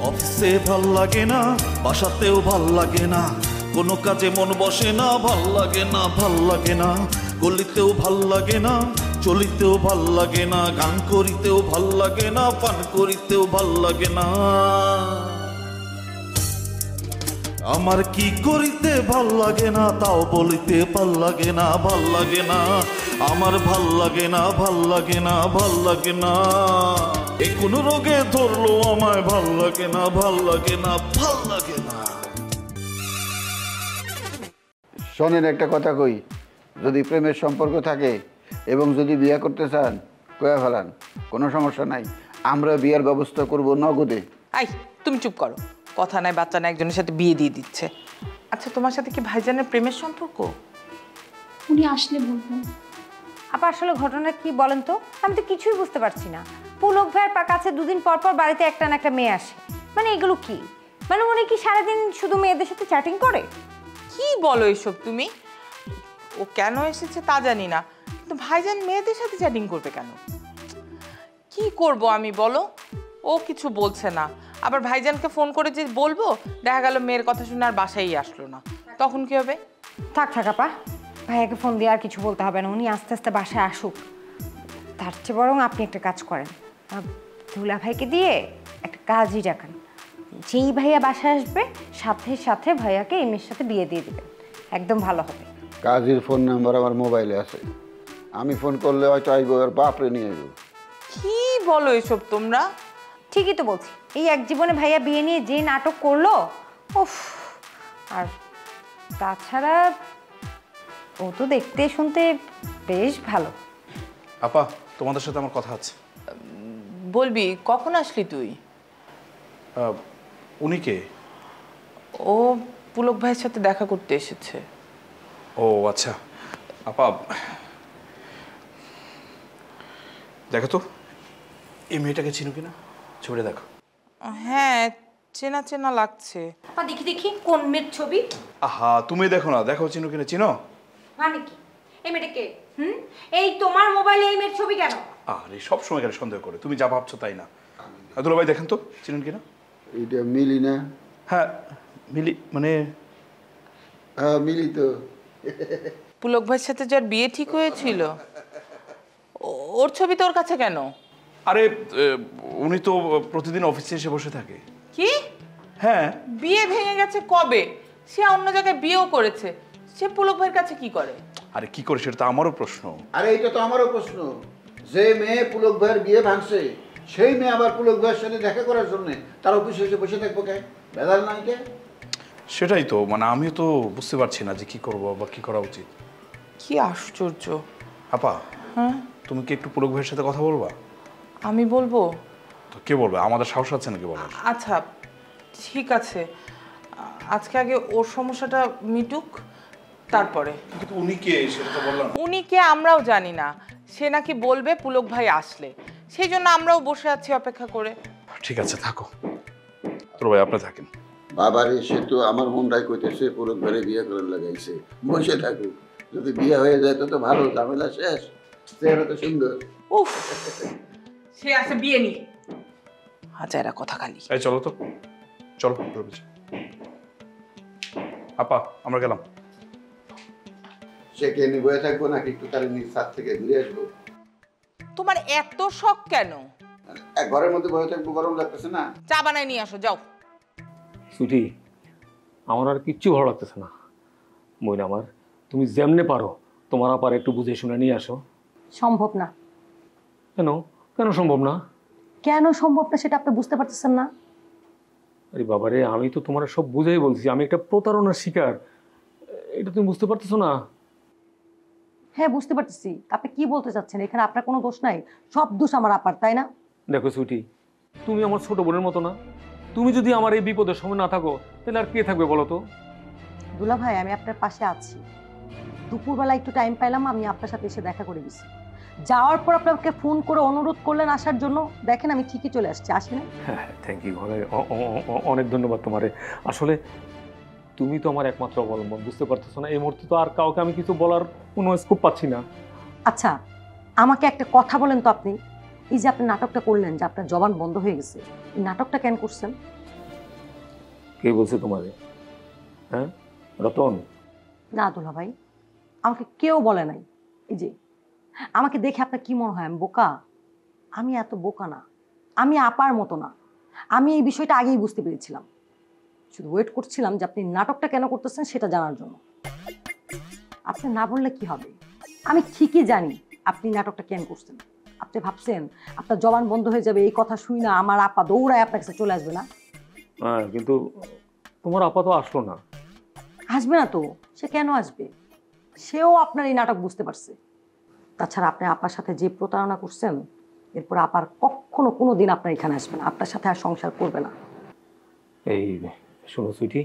অফিসে ভাল লাগে না, বাসাতেও ভাল লাগে না, কোনো কাজে মন বসে না, ভাল লাগে না, ভাল লাগে না, গলিতেও ভাল লাগে না, চলিতেও ভাল লাগে না, গান করিতেও ভাল লাগে না, পান করিতেও ভাল লাগে না। আমার কি করিতে ভাল লাগে না, তাও বলিতে ভাল লাগে না, ভাল লাগে না, আমার ভাল লাগে না, ভাল লাগে না, ভাল লাগে না। এ কোন রোগে ধরলো আমায়, ভাল লাগে না, ভাল লাগে না, ভাল লাগে না। শোনেন, একটা কথা কই, যদি প্রেমের সম্পর্ক থাকে এবং যদি বিয়ে করতে চান কয়া ফেলান, কোনো সমস্যা নাই, আমরা বিয়ের ব্যবস্থা করব নগদে। আই তুমি চুপ করো, কথা নাই বাচ্চা না একজনের সাথে বিয়ে দিয়ে দিচ্ছে। আচ্ছা তোমার সাথে কি ভাইজানের প্রেমের সম্পর্ক? উনি আসলে বলবো। আপা আসলে ঘটনা কি বলেন তো, আমি তো কিছুই বুঝতে পারছি না। পুলক ভাইয়ের কাছে দুদিন পর পর বাড়িতে একটা না একটা মেয়ে আসে, মানে এগুলো কি? মানে উনি কি সারাদিন শুধু মেয়েদের সাথে চ্যাটিং করে? কি বলো এসব তুমি? ও কেন এসেছে তা জানি না, কিন্তু ভাইজান মেয়েদের সাথে চ্যাটিং করবে কেন? কি করব আমি বলো? ও কিছু বলছে না, আবার ভাইজানকে ফোন করে যে বলবো, দেখা গেল মেয়ের কথা শুনে আর বাসায় আসলো না, তখন কি হবে? থাক থাক আপা, ভাইয়াকে ফোন দিয়ে আর কিছু বলতে হবে না, উনি আস্তে আস্তে বাসায় আসুক। তার চেয়ে বরং আপনি একটা কাজ করেন, দুলা ভাইকে দিয়ে একটা কাজই রাখান, যেই ভাইয়া বাসায় আসবে সাথে সাথে ভাইয়াকে এই মেয়ের সাথে বিয়ে দিয়ে দিবেন, একদম ভালো হবে। কাজীর ফোন নাম্বার আমার মোবাইলে আছে, আমি ফোন করলে হয়তো আইব, আর বাপরে নিয়ে আইব। কি বলো এসব তোমরা? ঠিকই তো বলছি, এই এক জীবনে ভাইয়া বিয়ে নিয়ে যে নাটক করলো, উফ। আর তাছাড়া ও তো দেখতে শুনতে বেশ ভালো। আপা, তোমাদের সাথে আমার কথা আছে। বলবি, কখন আসলি তুই? উনি কে? ও পুলক ভাইয়ের সাথে দেখা করতে এসেছে। ও আচ্ছা। আপা দেখো তো, এই মেয়েটাকে চিনো কিনা, ছবিটা দেখো। হ্যাঁ, চেনা চেনা লাগছে। আপা দেখি দেখি কোন মেয়ের ছবি। আহা, তুমি দেখো না, দেখো চিনো কিনা। চিনো মানে কি এই মেয়েটা কে? এই তোমার মোবাইলে এই মেয়ের ছবি কেন? আরে সব সময় গেলে সন্দেহ করে, তুমি যা ভাবছো তাই না। দুলা ভাই দেখেন তো, চিনেন কিনা? এইটা মিলি না? হ্যাঁ মিলি, মানে হ্যাঁ মিলি তো। পুলক ভাইয়ের সাথে যার বিয়ে ঠিক হয়েছিল, ওর ছবি তোর কাছে কেন? আরে উনি তো প্রতিদিন অফিসে এসে বসে থাকে। কি? হ্যাঁ। বিয়ে ভেঙে গেছে কবে? সে অন্য জায়গায় বিয়েও করেছে, সে পুলক ভাইয়ের কাছে কি করে? আরে কি করে সেটা তো আমারও প্রশ্ন। আরে এটা তো আমারও প্রশ্ন, যে মেয়ে পুলক ভাইয়ের বিয়ে ভাঙছে সেই মেয়ে আবার পুলক ভাইয়ের সাথে দেখা করার জন্য তার অফিসে এসে বসে থাকবো কে? বেদাল নাই কে? সেটাই তো, মানে আমিও তো বুঝতে পারছি না যে কি করবো বা কি করা উচিত। কি আশ্চর্য। আপা, হ্যাঁ তুমি কি একটু পুলক ভাইয়ের সাথে কথা বলবা? আমি বলবো? তো কে বলবে, আমাদের সাহস আছে নাকি বলার? আচ্ছা ঠিক আছে, আজকে আগে ওর সমস্যাটা মিটুক, তারপরে। কিন্তু উনি কে সেটা তো বললাম। উনি কে আমরাও জানি না, সে নাকি বলবে পুলক ভাই আসলে, সেই জন্য আমরাও বসে আছি অপেক্ষা করে। ঠিক আছে থাকো, তোর ভাই আপনি থাকেন। বাবারে, সে তো আমার মনটাই কইতেছে পুলক ভাইয়ের বিয়ে করে লাগাইছে, বসে থাকুক, যদি বিয়ে হয়ে যায় তো ভালো, ঝামেলা শেষ। চেহারা তো সুন্দর। উফ, সে আছে বিয়ে নিয়ে হাজারা কথা খালি। এই চলো তো, চলো। আপা আমরা গেলাম। সে কে নিয়ে বয়ে থাকবো নাকি একটু তার নিজ ছাদ থেকে ঘুরে আসবো? তোমার এত শখ কেন? এক ঘরের মধ্যে বয়ে থাকবো, গরম লাগতেছে না? চা বানায় নিয়ে আসো যাও। সুটি, আমার আর কিচ্ছু ভালো লাগতেছে না। মইনা আমার, তুমি যেমনে পারো তোমার আপার একটু বুঝে শুনে নিয়ে আসো। সম্ভব না। কেন? কেন সম্ভব না? কেন সম্ভব না সেটা আপনি বুঝতে পারতেছেন না? আরে বাবারে, আমি তো তোমার সব বুঝাই বলছি, আমি একটা প্রতারণার শিকার, এটা তুমি বুঝতে পারতেছো না? হ্যাঁ বুঝতে পারতেছি, আপনি কি বলতে চাচ্ছেন? এখানে আপনার কোনো দোষ নাই, সব দোষ আমার আপার, তাই না? দেখো সুটি, তুমি আমার ছোট বোনের মতো না, তুমি যদি আমার এই বিপদের সময় না থাকো তাহলে আর কে থাকবে বলো তো? দুলা ভাই, আমি আপনার পাশে আছি। দুপুরবেলা একটু টাইম পাইলাম, আমি আপনার সাথে এসে দেখা করে গেছি। যাওয়ার পর আপনাকে ফোন করে অনুরোধ করলেন আসার জন্য, দেখেন আমি ঠিকই চলে আসছি। আসি না? হ্যাঁ থ্যাংক ইউ, অনেক ধন্যবাদ তোমারে। আসলে তুমি তো আমার একমাত্র অবলম্বন, বুঝতে পারতেছো না? এই মুহূর্তে তো আর কাউকে আমি কিছু বলার কোনো স্কোপ পাচ্ছি না। আচ্ছা আমাকে একটা কথা বলেন তো, আপনি এই যে আপনি নাটকটা করলেন যে আপনার জবান বন্ধ হয়ে গেছে, এই নাটকটা কেন করছেন? কে বলছে তোমারে? হ্যাঁ রতন? না দুলা ভাই, আমাকে কেউ বলে নাই। এই যে আমাকে দেখে আপনার কি মনে হয় আমি বোকা? আমি এত বোকা না, আমি আপার মতো না। আমি এই বিষয়টা আগেই বুঝতে পেরেছিলাম, শুধু ওয়েট করছিলাম যে আপনি নাটকটা কেন করতেছেন সেটা জানার জন্য। আপনি না বললে কি হবে, আমি ঠিকই জানি আপনি নাটকটা কেন করছেন। আপনি ভাবছেন আপনার জবান বন্ধ হয়ে যাবে, এই কথা শুই না আমার আপা দৌড়ায় আপনার কাছে চলে আসবে না? হ্যাঁ, কিন্তু তোমার আপা তো আসলো না। আসবে না তো, সে কেন আসবে? সেও আপনার এই নাটক বুঝতে পারছে। তাছাড়া আপনি আপার সাথে যে প্রতারণা করছেন, এরপর আপার কখনো কোনো দিন আপনার এখানে আসবে না, আপনার সাথে আর সংসার করবে না। এই শোনো সুইটি,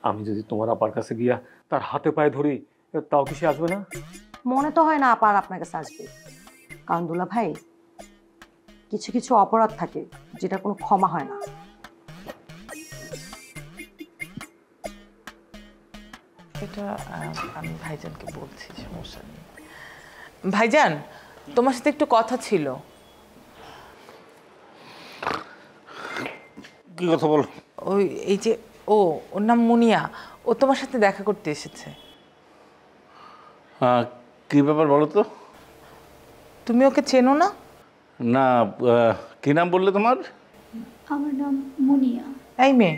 আমি যদি তোমার আপার কাছে গিয়া তার হাতে পায়ে ধরি, তাও কি সে আসবে না? মনে তো হয় না আপার আপনার কাছে আসবে, কারণ দুলা ভাই কিছু কিছু অপরাধ থাকে যেটা কোনো ক্ষমা হয় না। এটা আমি ভাইজানকে বলছি, সমস্যা নেই। ভাইজান, তোমার সাথে একটু কথা ছিল। কি কথা বল? ওই এই যে ওর নাম মুনিয়া, ও তোমার সাথে দেখা করতে এসেছে। হ্যাঁ, কি ব্যাপার বলো তো? তুমি ওকে চেনো না? না, কি নাম বললে তোমার? আমার নাম মুনিয়া। এই মেয়ে,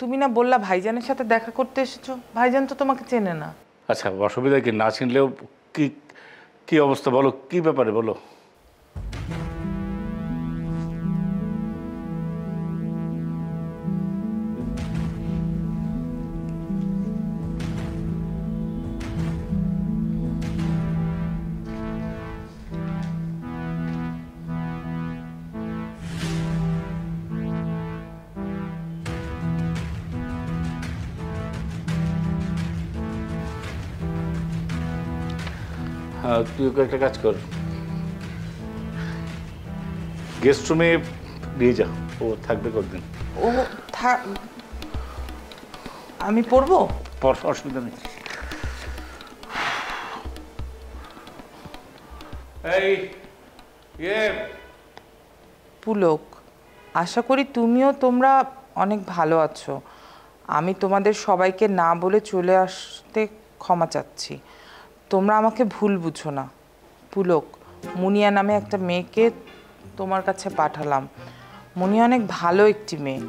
তুমি না বললা ভাইজানের সাথে দেখা করতে এসেছো? ভাইজান তো তোমাকে চেনে না। আচ্ছা, অসুবিধা কি? না চিনলেও কি কি অবস্থা বলো, কি ব্যাপারে বলো? তুই ওকে একটা কাজ কর, গেস্ট রুমে নিয়ে যা, ও থাকবে কয়েকদিন। ও আমি পড়বো? অসুবিধা নেই। এই পুলক, আশা করি তোমরা অনেক ভালো আছো। আমি তোমাদের সবাইকে না বলে চলে আসতে ক্ষমা চাচ্ছি। তোমরা আমাকে ভুল বুঝো না। পুলক, মুনিয়া নামে একটা মেয়েকে তোমার কাছে পাঠালাম। মুনিয়া অনেক ভালো একটি মেয়ে।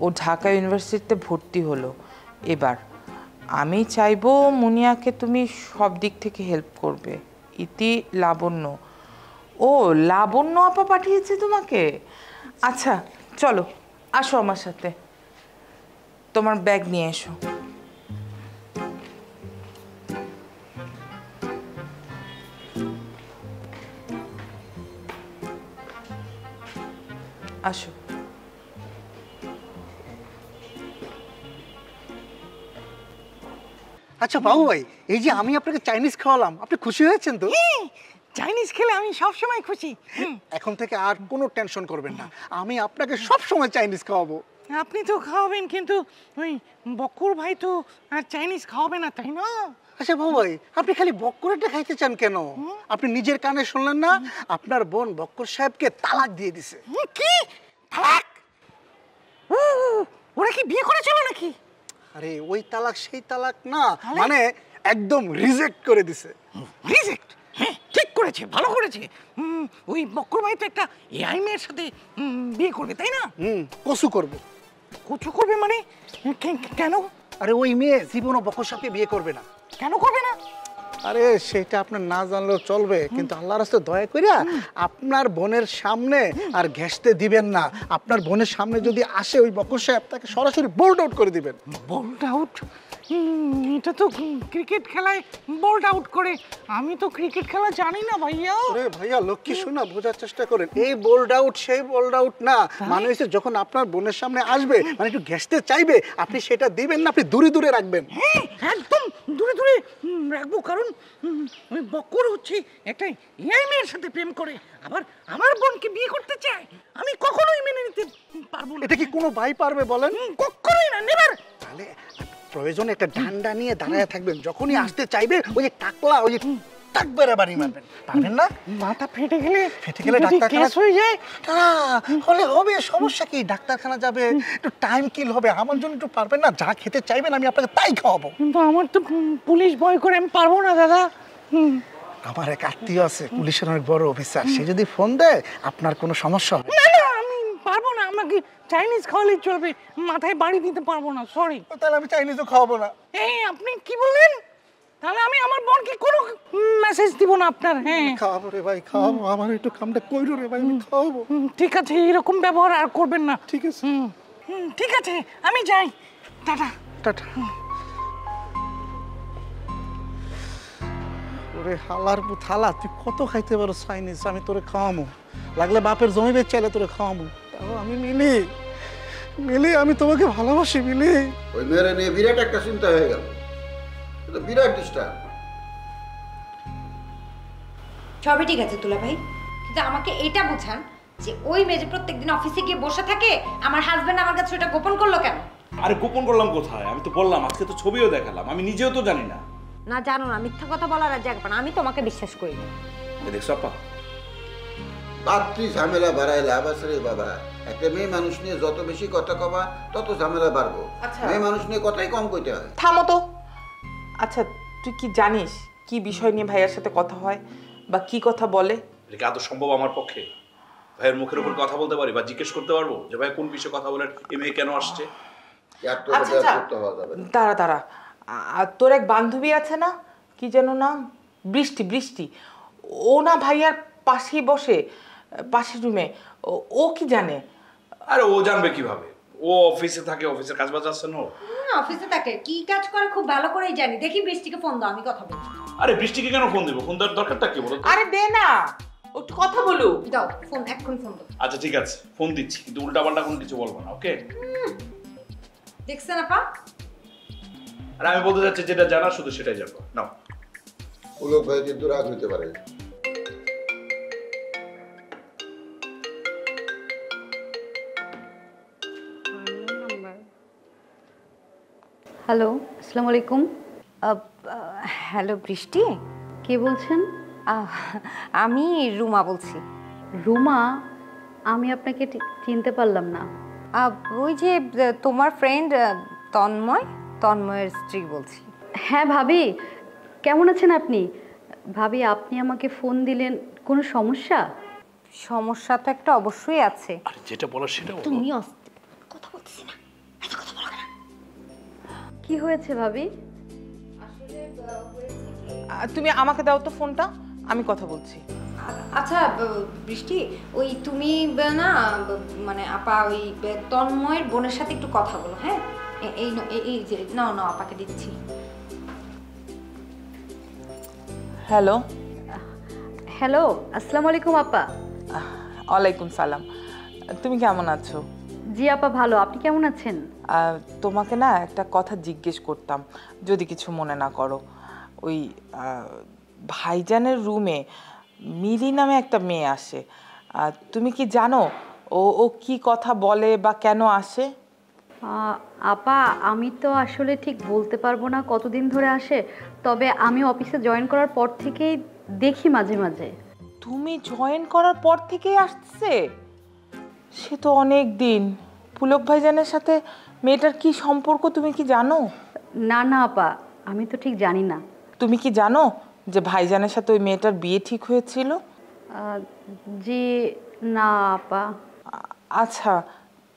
ও ঢাকা ইউনিভার্সিটিতে ভর্তি হলো এবার। আমি চাইবো মুনিয়াকে তুমি সব দিক থেকে হেল্প করবে। ইতি লাবণ্য। ও, লাবণ্য আপা পাঠিয়েছে তোমাকে? আচ্ছা চলো, আসো আমার সাথে, তোমার ব্যাগ নিয়ে এসো। আসো। আচ্ছা বাবু ভাই, এই যে আমি আপনাকে চাইনিজ খাওয়ালাম, আপনি খুশি হয়েছেন তো? চাইনিজ খেলে আমি সব সময় খুশি। এখন থেকে আর কোনো টেনশন করবেন না, আমি আপনাকে সব সময় চাইনিজ খাওয়াবো। আপনি তো খাওয়াবেন, কিন্তু ওই বকুর ভাই তো আর চাইনিজ খাওয়াবে না, তাই না? আচ্ছা বাবু ভাই, আপনি খালি বক্করটা খাইতে চান কেন? আপনি নিজের কানে শুনলেন না, আপনার বোন বক্কর সাহেবকে তালাক দিয়ে দিছে। কি তালাক? ওরা কি বিয়ে করেছিল নাকি? আরে ওই তালাক সেই তালাক না, মানে একদম রিজেক্ট করে দিছে। রিজেক্ট? হ্যাঁ ঠিক করেছে, ভালো করেছে। ওই বকুর ভাই তো একটা এআই মেয়ের সাথে বিয়ে করবে, তাই না? কসু করবে। কচু করবে মানে? কেন? আরে ওই মেয়ে জীবনও বক্কর সাহেবকে বিয়ে করবে না। কেন করবে না? আরে সেটা আপনার না জানলেও চলবে, কিন্তু আল্লাহর রাস্তায় দয়া কইরা আপনার বোনের সামনে আর ঘেঁষতে দিবেন না। আপনার বোনের সামনে যদি আসে ওই বক্কর সাহেব, তাকে সরাসরি বোল্ড আউট করে দিবেন। Bold out? এটা তো ক্রিকেট খেলায় বোল্ড আউট করে। আমি তো ক্রিকেট খেলা জানি না ভাইয়া। আরে ভাইয়া লক্ষ্মী শোনা, বোঝার চেষ্টা করেন। এই বোল্ড আউট সেই বোল্ড আউট না, মানে হচ্ছে যখন আপনার বোনের সামনে আসবে, মানে একটু ঘেঁষতে চাইবে, আপনি সেটা দিবেন না, আপনি দূরে দূরে রাখবেন। হ্যাঁ একদম দূরে দূরে রাখবো, কারণ ওই বকুর হচ্ছে একটা এআই মেয়ের সাথে প্রেম করে, আবার আমার বোনকে বিয়ে করতে চায়। আমি কখনোই মেনে নিতে পারবো না। এটা কি কোনো ভাই পারবে বলেন? কখনোই না, নেভার। তাহলে প্রয়োজনে একটা ডান্ডা নিয়ে দাঁড়ায় থাকবেন, যখনই আসতে চাইবে ওই যে টাকলা, ওই যে টাক বেড়ে বাড়ি মারবেন, পারবেন না? মাথা ফেটে গেলে ডাক্তারখানা কেস হয়ে যায়। হলে হবে, সমস্যা কি? ডাক্তারখানা যাবে, একটু টাইম কিল হবে, আমার জন্য একটু পারবেন না? যা খেতে চাইবেন আমি আপনাকে তাই খাওয়াবো। কিন্তু আমার তো পুলিশ ভয় করে, আমি পারবো না দাদা। আমার এক আত্মীয় আছে পুলিশের অনেক বড় অফিসার, সে যদি ফোন দেয় আপনার কোনো সমস্যা হবে না না, আমি পারবো না, আমাকে চাইনিজ খাওয়ালেই চলবে, মাথায় বাড়ি দিতে পারবো না, সরি। তাহলে আমি চাইনিজও খাওয়াবো না। এই আপনি কি বললেন? তাহলে আমি আমার বোনকে কোনো মেসেজ দিব না আপনার। হ্যাঁ খাওয়াবো রে ভাই, খাওয়াবো, আমার একটু কামটা কইরো রে ভাই, আমি খাওয়াবো। ঠিক আছে, এরকম ব্যবহার আর করবেন না। ঠিক আছে। ঠিক আছে, আমি যাই, টাটা। টাটা। ওরে হালার থালা, তুই কত খাইতে পারো চাইনিজ? আমি তোরে খাওয়াবো, লাগলে বাপের জমি বেচ চাইলে তোরে খাওয়াবো। তাও আমি মিলি, আমি তোমাকে ভালোবাসি মিলি। ওই মেয়েরা নিয়ে বিরাট একটা চিন্তা হয়ে গেল, বিরাট ডিস্টার্ব। সবই ঠিক আছে তুলা ভাই, কিন্তু আমাকে এটা বোঝান যে ওই মেয়ে যে প্রত্যেকদিন অফিসে গিয়ে বসে থাকে, আমার হাজবেন্ড আমার কাছে ওটা গোপন করলো কেন? আরে গোপন করলাম কোথায়? আমি তো বললাম, আজকে তো ছবিও দেখালাম, আমি নিজেও তো জানি না। না জানো না, মিথ্যা কথা বলার আর জায়গা পান, আমি তোমাকে বিশ্বাস করি না। দেখছো আপা, বাড়তি ঝামেলা বাড়াইলে আবার রে বাবা। একটা মেয়ে মানুষ নিয়ে যত বেশি কথা কবা তত ঝামেলা বাড়বো। মেয়ে মানুষ নিয়ে কথাই কম কইতে হয়। থামো তো। আচ্ছা, তুই কি জানিস কি বিষয় নিয়ে ভাইয়ার সাথে কথা হয় বা কি কথা বলে? এটা কি আদৌ সম্ভব আমার পক্ষে? ভাইয়ের মুখের উপর কথা বলতে পারি বা জিজ্ঞেস করতে পারবো যে ভাই কোন বিষয়ে কথা বলেন, এই মেয়ে কেন আসছে? দাঁড়া দাঁড়া, তোর এক বান্ধবী আছে না, কি যেন নাম, বৃষ্টি, ও না ভাইয়ার পাশেই বসে, পাশের রুমে। ও কি জানে? আরে ও জানবে কিভাবে? ও অফিসে থাকে, অফিসের কাজ বাজ আছে না। অফিসে থাকে, কি কাজ করে খুব ভালো করেই জানি। দেখি বৃষ্টিকে ফোন দাও, আমি কথা বলবো। আরে বৃষ্টিকে কেন ফোন দেবো? ফোন দেওয়ার দরকারটা কি বলো? আরে দে না, ও কথা বলু। দাও ফোন, এখন ফোন দাও। আচ্ছা ঠিক আছে, ফোন দিচ্ছি, কিন্তু উল্টাপাল্টা কোনো কিছু বলবো না, ওকে? দেখছেন আপা? আরে আমি বলতে চাচ্ছি যেটা জানা শুধু সেটাই জানবো। নাও। পুলক ভাই কিন্তু রাগ হইতে পারে। হ্যালো, আসসালামু আলাইকুম। হ্যালো বৃষ্টি, কে বলছেন? আমি রুমা বলছি। রুমা? আমি আপনাকে চিনতে পারলাম না। ওই যে তোমার ফ্রেন্ড তন্ময়ের স্ত্রী বলছি। হ্যাঁ ভাবি, কেমন আছেন আপনি? ভাবি, আপনি আমাকে ফোন দিলেন, কোনো সমস্যা? সমস্যা তো একটা অবশ্যই আছে। আরে যেটা বলার সেটা বলো। তুমি কথা বলতেছি না, এত কথা বলো না। কি হয়েছে ভাবি? তুমি আমাকে দাও তো ফোনটা, আমি কথা বলছি। আচ্ছা বৃষ্টি, ওই তুমি না মানে আপা ওই তন্ময়ের বোনের সাথে একটু কথা বলো, হ্যাঁ? এই যে না আপাকে দিচ্ছি। হ্যালো। হ্যালো, আসসালামু আলাইকুম আপা। ওয়ালাইকুম সালাম। তুমি কেমন আছো? জি আপা, ভালো। আপনি কেমন আছেন? তোমাকে না একটা কথা জিজ্ঞেস করতাম, যদি কিছু মনে না করো। ওই ভাইজানের রুমে মিলি নামে একটা মেয়ে আসে, তুমি কি জানো ও কি কথা বলে বা কেন আসে? আপা, আমি তো আসলে ঠিক বলতে পারবো না কতদিন ধরে আসে, তবে আমি অফিসে জয়েন করার পর থেকেই দেখি মাঝে মাঝে। তুমি জয়েন করার পর থেকেই আসছে? সে তো অনেক দিন। পুলক ভাইজানের সাথে মেয়েটার কি সম্পর্ক তুমি কি জানো? না না আপা, আমি তো ঠিক জানি না। তুমি কি জানো যে ভাইজানের সাথে ওই মেয়েটার বিয়ে ঠিক হয়েছিল? জি না আপা। আচ্ছা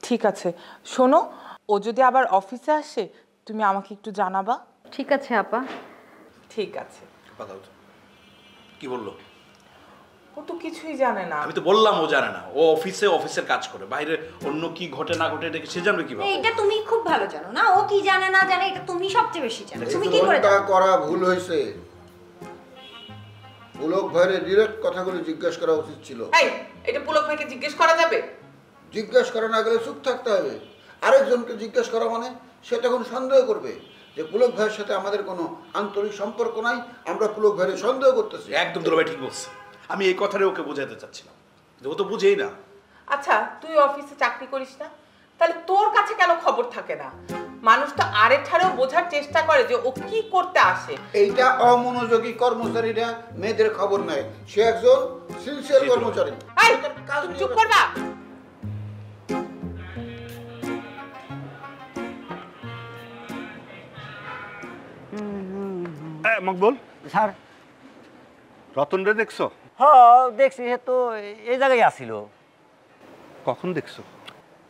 ঠিক আছে, শোনো, ও যদি আবার অফিসে আসে তুমি আমাকে একটু জানাবা। ঠিক আছে আপা। ঠিক আছে। কি বললো? ও তো কিছুই জানে না। আমি তো বললাম ও জানে না, ও অফিসের কাজ করে, বাইরে অন্য কি ঘটে না ঘটে এটা সে জানবে কিভাবে? এটা তুমি খুব ভালো জানো না, ও কি জানে না জানে এটা তুমি সবচেয়ে বেশি জানো। তুমি কি করে জানো? করা ভুল হয়েছে। পুলক ভাইয়ের ডিরেক্ট কথাগুলো জিজ্ঞেস করা উচিত ছিল। এই, এটা পুলক ভাইকে জিজ্ঞেস করা যাবে? জিজ্ঞেস করা না গেলে চুপ থাকতে হবে। আরেকজনকে জিজ্ঞেস করা মানে সে তখন সন্দেহ করবে যে পুলক ভাইয়ের সাথে আমাদের কোনো আন্তরিক সম্পর্ক নাই, আমরা পুলক ভাইয়ের সন্দেহ করতেছি। একদম দুলা ভাই ঠিক বলছে, আমি এই কথাটাই ওকে বোঝাতে চাচ্ছিলাম, ও তো বুঝেই না। আচ্ছা, তুই অফিসে চাকরি করিস না, তাহলে তোর কাছে কেন খবর থাকে না? মানুষটা আরে ছাড়াও বোঝার চেষ্টা করে যে ও কি করতে আসে। এইটা অমনোযোগী কর্মচারীরা মেয়েদের খবর নেয়, সে একজন সিনসিয়ার কর্মচারী। এই, তুমি চুপ করবা? মকবুল স্যার। রতন রে দেখছো? হ্যাঁ দেখছি, সে তো এই জায়গায় আসিল। কখন দেখছো?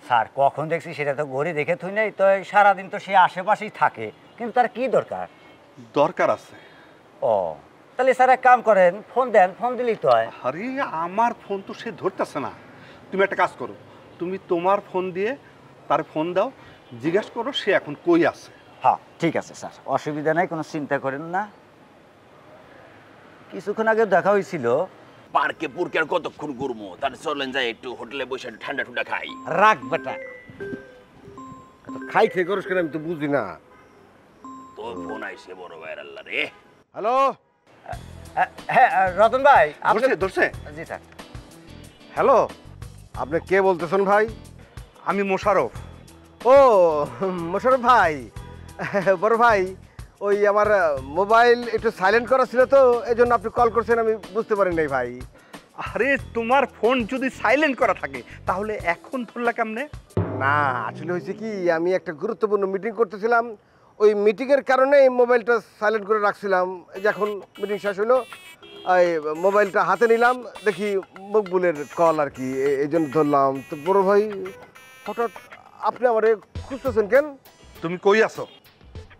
স্যার কখন দেখছি সেটা তো ঘড়ি দেখে থুই নাই, তো সারাদিন তো সে আশেপাশেই থাকে, কিন্তু তার কি দরকার? দরকার আছে। ও তাহলে স্যার এক কাম করেন, ফোন দেন, ফোন দিলেই তো হয়। আরে আমার ফোন তো সে ধরতেছে না। তুমি একটা কাজ করো, তুমি তোমার ফোন দিয়ে তার ফোন দাও, জিজ্ঞাসা করো সে এখন কই আছে। হ্যাঁ ঠিক আছে স্যার, অসুবিধা নাই, কোনো চিন্তা করেন না। কিছুক্ষণ আগে দেখা হয়েছিল। পার্কে পুরকে আর কতক্ষণ ঘুরবো, তার চলেন যাই একটু হোটেলে বসে ঠান্ডা ঠান্ডা খাই। রাখ বেটা, খাই খেয়ে করস কেন আমি তো বুঝি না। তোর ফোন আইসে বড় ভাইয়ের আল্লাহ রে। হ্যালো হ্যাঁ রতন ভাই। ধরছে? জি স্যার। হ্যালো, আপনি কে বলতেছেন ভাই? আমি মোশারফ। ও মোশারফ ভাই, বড় ভাই, ওই আমার মোবাইল একটু সাইলেন্ট করা ছিল তো, এই জন্য আপনি কল করছেন, আমি বুঝতে পারি নাই ভাই। আরে তোমার ফোন যদি সাইলেন্ট করা থাকে তাহলে এখন ধরলা কেমনে? না আসলে হয়েছে কি, আমি একটা গুরুত্বপূর্ণ মিটিং করতেছিলাম, ওই মিটিংয়ের কারণে মোবাইলটা সাইলেন্ট করে রাখছিলাম। এই যে এখন মিটিং শেষ হলো, এই মোবাইলটা হাতে নিলাম, দেখি মকবুলের কল আর কি, এই জন্য ধরলাম। তো বড় ভাই হঠাৎ আপনি আমারে খুঁজতেছেন কেন? তুমি কই আছো?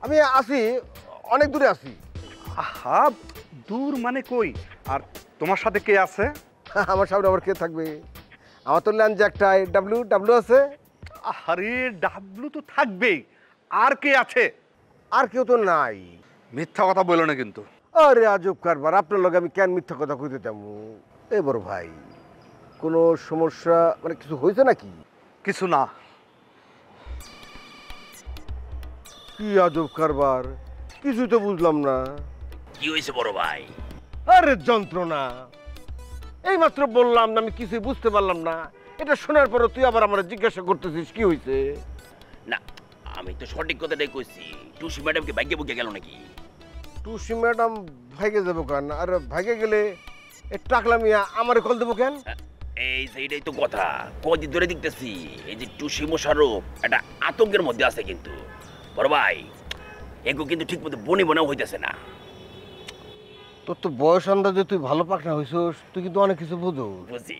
আমি আছি, অনেক দূরে আছি। আহা, দূর মানে কই? আর তোমার সাথে কে আছে? আমার সামনে আবার কে থাকবে? আমার তো ল্যান্ড একটাই, ডাব্লিউ ডাব্লিউ আছে। আরে ডাব্লু তো থাকবেই, আর কে আছে? আর কেউ তো নাই। মিথ্যা কথা বলো না কিন্তু। আরে আজব কারবার, আপনার লগে আমি কেন মিথ্যা কথা কইতে যাবো? এ বড় ভাই, কোনো সমস্যা মানে কিছু হয়েছে নাকি? কিছু না। কি আজব কারবার, কিছুই তো বুঝলাম না। কি হয়েছে বড় ভাই? আরে যন্ত্রণা, এই মাত্র বললাম না আমি কিছুই বুঝতে পারলাম না, এটা শোনার পরে তুই আবার আমার জিজ্ঞাসা করতেছিস কি হয়েছে। না আমি তো সঠিক কথাটাই কইছি। টুসি ম্যাডামকে ভাগ্যে বুকে গেল নাকি? টুসি ম্যাডাম ভাইগে যাবো কেন? আর ভাইগে গেলে এ টাকলা মিয়া আমারে কল দেবো কেন? এই সেইটাই তো কথা, কদিন ধরে দেখতেছি এই যে টুসি মোশারফ একটা আতঙ্কের মধ্যে আছে। কিন্তু বড় ভাই এগো কিন্তু ঠিক মতো বনি বনাও হইতেছে না। তোর তো বয়স আন্দাজে তুই ভালো পাকনা হইছিস, তুই কিন্তু অনেক কিছু বুঝো। বুঝি।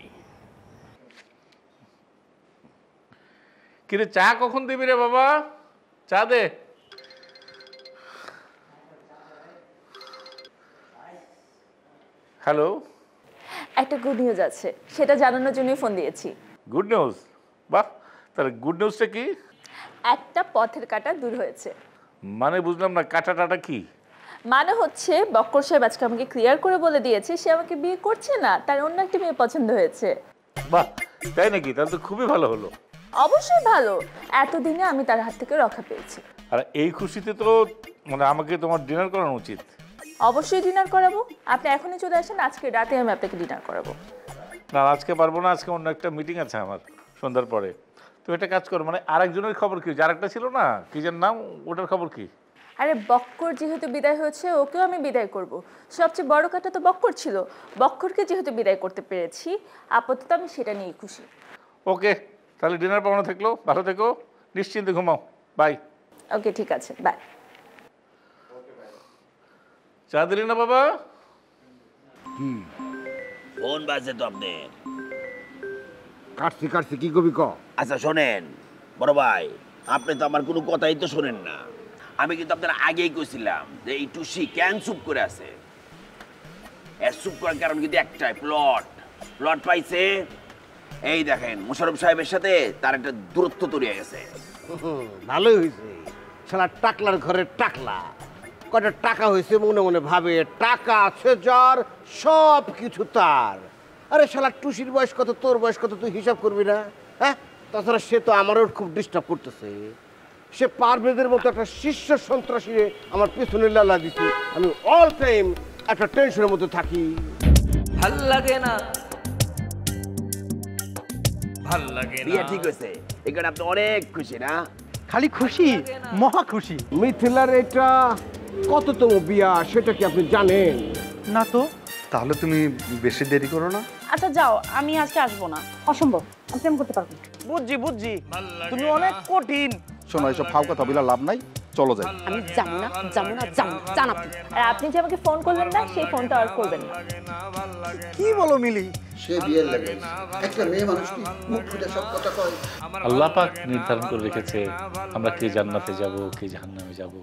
কিরে চা কখন দিবি রে বাবা? চা দে। হ্যালো, একটা গুড নিউজ আছে, সেটা জানানোর জন্যই ফোন দিয়েছি। Good news? বাহ, তাহলে গুড নিউজটা কি? একটা পথের কাঁটা দূর হয়েছে। মানে বুঝলাম না, কাটাটা কি? মানে হচ্ছে বক্কর সাহেব আজকে আমাকে ক্লিয়ার করে বলে দিয়েছে সে আমাকে বিয়ে করছে না, তার অন্য একটা মেয়ে পছন্দ হয়েছে। বাহ, তাই নাকি? তাহলে তো খুবই ভালো হলো। অবশ্যই ভালো, এতদিনে আমি তার হাত থেকে রক্ষা পেয়েছি। আর এই খুশিতে তো মানে আমাকে তোমার ডিনার করানো উচিত। অবশ্যই ডিনার করাবো, আপনি এখনই চলে আসেন, আজকে রাতে আমি আপনাকে ডিনার করাবো। না আজকে পারবো না, আজকে অন্য একটা মিটিং আছে আমার সন্ধ্যার পরে। তুমি একটা কাজ করো, মানে আরেকজনের খবর কি? যার একটা ছিল না, কি যেন নাম, ওটার খবর কি? আরে বক্কর যেহেতু বিদায় হয়েছে ওকেও আমি বিদায় করব। সবচেয়ে বড় কাটা তো বক্কর ছিল, বক্করকে যেহেতু বিদায় করতে পেরেছি আপাতত আমি সেটা নিয়েই খুশি। ওকে, তাহলে ডিনার পাওনা থাকলো, ভালো থেকো, নিশ্চিন্তে ঘুমাও, বাই। ওকে ঠিক আছে, বাই। চা দিলি না বাবা? ফোন বাজে তো আপনার। কাটছি কি কবি ক? আচ্ছা শোনেন বড় ভাই, আপনি তো আমার কোনো কথাই তো শোনেন না। আমি কিন্তু আপনার আগেই কইছিলাম যে এই টুসি কেন চুপ করে আছে। এর চুপ করার কারণ কিন্তু একটাই, প্লট পাইছে। এই দেখেন মোশারফ সাহেবের সাথে তার একটা দূরত্ব তৈরি হয়ে গেছে। ভালোই হয়েছে, শালা টাকলার ঘরে টাকলা, কটা টাকা হয়েছে মনে মনে ভাবে টাকা আছে যার, সব কিছু তার। আরে শালা টুসির বয়স কত, তোর বয়স কত, তুই হিসাব করবি না? হ্যাঁ, তাছাড়া সে তো আমারও খুব ডিস্টার্ব করতেছে। সে পারভেজের মতো একটা শীর্ষ সন্ত্রাসী আমার পেছনে লালা দিচ্ছে, আমি অল টাইম একটা টেনশনের মধ্যে থাকি। ভাল লাগে না, ভাল লাগে না। বিয়ে ঠিক হয়েছে, এখানে আপনি অনেক খুশি না? খালি খুশি, মহা খুশি। মিথিলার এটা কততম বিয়া সেটা কি আপনি জানেন? না তো। তাহলে তুমি বেশি দেরি করো না। আচ্ছা যাও, আমি আজকে আসবো না। অসম্ভব, আমি প্রেম করতে পারবো না। বুঝছি তুমি অনেক কঠিন। শোনো, এসব ফাও কথা বলে লাভ নাই, চলো যাই। আমি যাবো না জান আপনি। আর আপনি যে আমাকে ফোন করলেন না, সেই ফোনটা আর করবেন না। কি বলো মিলি? সে বিয়ের লাগে একটা মেয়ে মানুষ কি মুখ ফুটে সব কথা কয়? আল্লাহ পাক নির্ধারণ করে রেখেছে আমরা কে জান্নাতে যাব কে জাহান্নামে যাব।